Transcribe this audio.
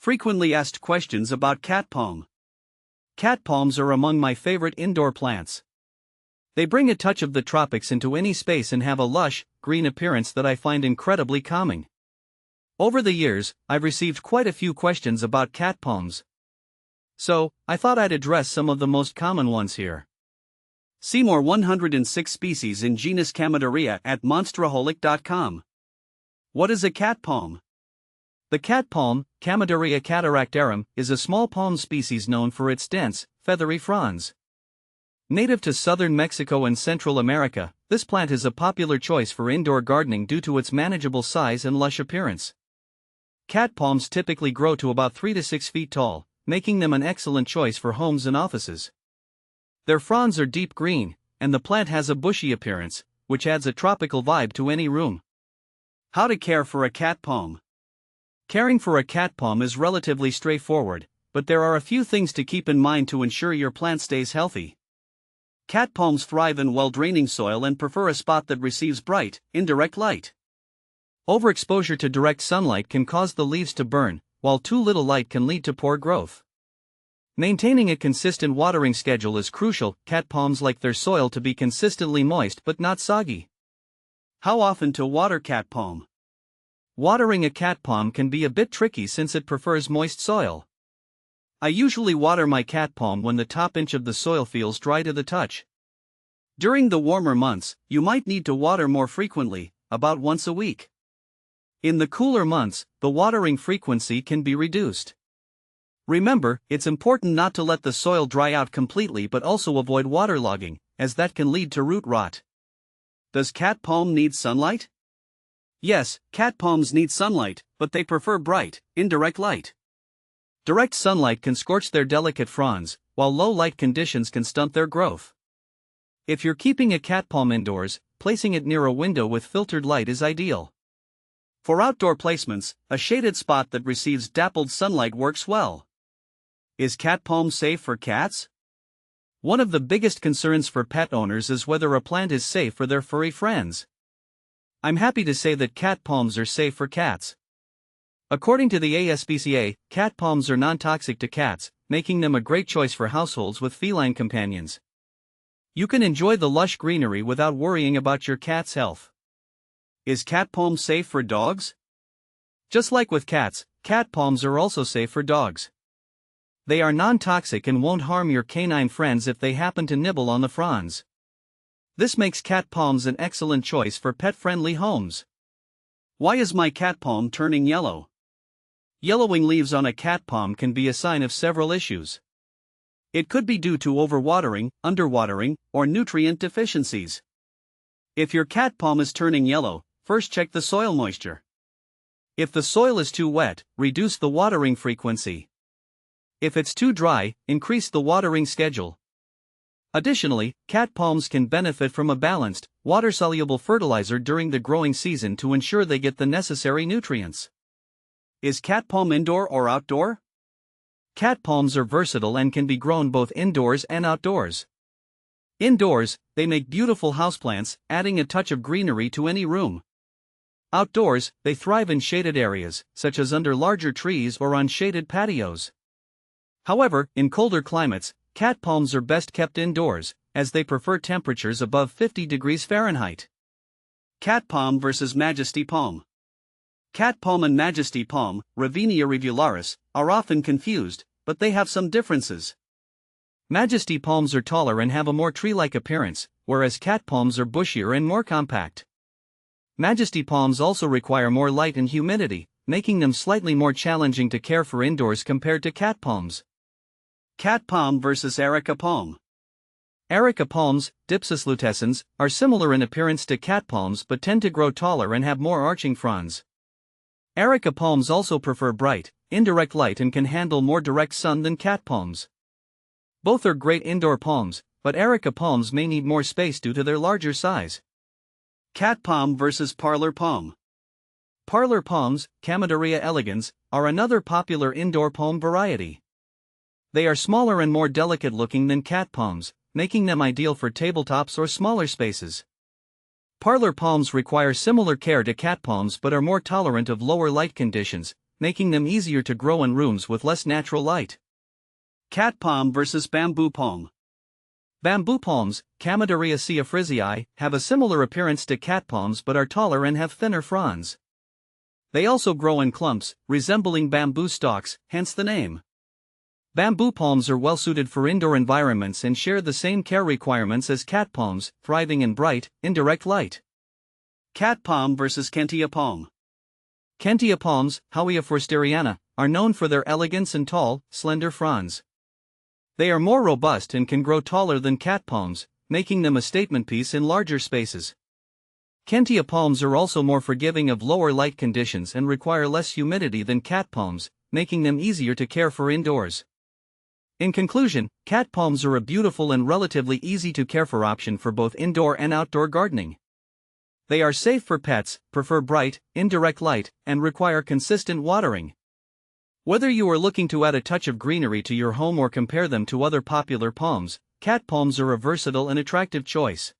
Frequently asked questions about cat palm. Cat palms are among my favorite indoor plants. They bring a touch of the tropics into any space and have a lush, green appearance that I find incredibly calming. Over the years, I've received quite a few questions about cat palms. So, I thought I'd address some of the most common ones here. See more 106 species in genus Areca at monsteraholic.com. What is a cat palm? The cat palm, Areca cataractarum, is a small palm species known for its dense, feathery fronds. Native to southern Mexico and Central America, this plant is a popular choice for indoor gardening due to its manageable size and lush appearance. Cat palms typically grow to about 3 to 6 feet tall, making them an excellent choice for homes and offices. Their fronds are deep green, and the plant has a bushy appearance, which adds a tropical vibe to any room. How to care for a cat palm? Caring for a cat palm is relatively straightforward, but there are a few things to keep in mind to ensure your plant stays healthy. Cat palms thrive in well-draining soil and prefer a spot that receives bright, indirect light. Overexposure to direct sunlight can cause the leaves to burn, while too little light can lead to poor growth. Maintaining a consistent watering schedule is crucial. Cat palms like their soil to be consistently moist but not soggy. How often to water cat palm? Watering a cat palm can be a bit tricky since it prefers moist soil. I usually water my cat palm when the top inch of the soil feels dry to the touch. During the warmer months, you might need to water more frequently, about once a week. In the cooler months, the watering frequency can be reduced. Remember, it's important not to let the soil dry out completely but also avoid waterlogging, as that can lead to root rot. Does cat palm need sunlight? Yes, cat palms need sunlight, but they prefer bright, indirect light. Direct sunlight can scorch their delicate fronds, while low light conditions can stunt their growth. If you're keeping a cat palm indoors, placing it near a window with filtered light is ideal. For outdoor placements, a shaded spot that receives dappled sunlight works well. Is cat palm safe for cats? One of the biggest concerns for pet owners is whether a plant is safe for their furry friends. I'm happy to say that cat palms are safe for cats. According to the ASPCA, cat palms are non-toxic to cats, making them a great choice for households with feline companions. You can enjoy the lush greenery without worrying about your cat's health. Is cat palm safe for dogs? Just like with cats, cat palms are also safe for dogs. They are non-toxic and won't harm your canine friends if they happen to nibble on the fronds. This makes cat palms an excellent choice for pet-friendly homes. Why is my cat palm turning yellow? Yellowing leaves on a cat palm can be a sign of several issues. It could be due to overwatering, underwatering, or nutrient deficiencies. If your cat palm is turning yellow, first check the soil moisture. If the soil is too wet, reduce the watering frequency. If it's too dry, increase the watering schedule. Additionally, cat palms can benefit from a balanced, water-soluble fertilizer during the growing season to ensure they get the necessary nutrients. Is cat palm indoor or outdoor? Cat palms are versatile and can be grown both indoors and outdoors. Indoors, they make beautiful houseplants, adding a touch of greenery to any room. Outdoors, they thrive in shaded areas, such as under larger trees or on shaded patios. However, in colder climates, cat palms are best kept indoors, as they prefer temperatures above 50 degrees Fahrenheit. Cat palm versus Majesty palm. Cat palm and Majesty palm, Ravinia rivularis, are often confused, but they have some differences. Majesty palms are taller and have a more tree-like appearance, whereas cat palms are bushier and more compact. Majesty palms also require more light and humidity, making them slightly more challenging to care for indoors compared to cat palms. Cat palm versus Areca palm. Areca palms, Dipsis lutescens, are similar in appearance to cat palms but tend to grow taller and have more arching fronds. Areca palms also prefer bright, indirect light and can handle more direct sun than cat palms. Both are great indoor palms, but Areca palms may need more space due to their larger size. Cat palm versus Parlor palm. Parlor palms, Areca elegans, are another popular indoor palm variety. They are smaller and more delicate looking than cat palms, making them ideal for tabletops or smaller spaces. Parlor palms require similar care to cat palms but are more tolerant of lower light conditions, making them easier to grow in rooms with less natural light. Cat palm versus bamboo palm. Bamboo palms, Camadareaceae frisii, have a similar appearance to cat palms but are taller and have thinner fronds. They also grow in clumps, resembling bamboo stalks, hence the name. Bamboo palms are well suited for indoor environments and share the same care requirements as cat palms, thriving in bright, indirect light. Cat palm versus Kentia palm. Kentia palms, Howea forsteriana, are known for their elegance and tall, slender fronds. They are more robust and can grow taller than cat palms, making them a statement piece in larger spaces. Kentia palms are also more forgiving of lower light conditions and require less humidity than cat palms, making them easier to care for indoors. In conclusion, cat palms are a beautiful and relatively easy to care for option for both indoor and outdoor gardening. They are safe for pets, prefer bright, indirect light, and require consistent watering. Whether you are looking to add a touch of greenery to your home or compare them to other popular palms, cat palms are a versatile and attractive choice.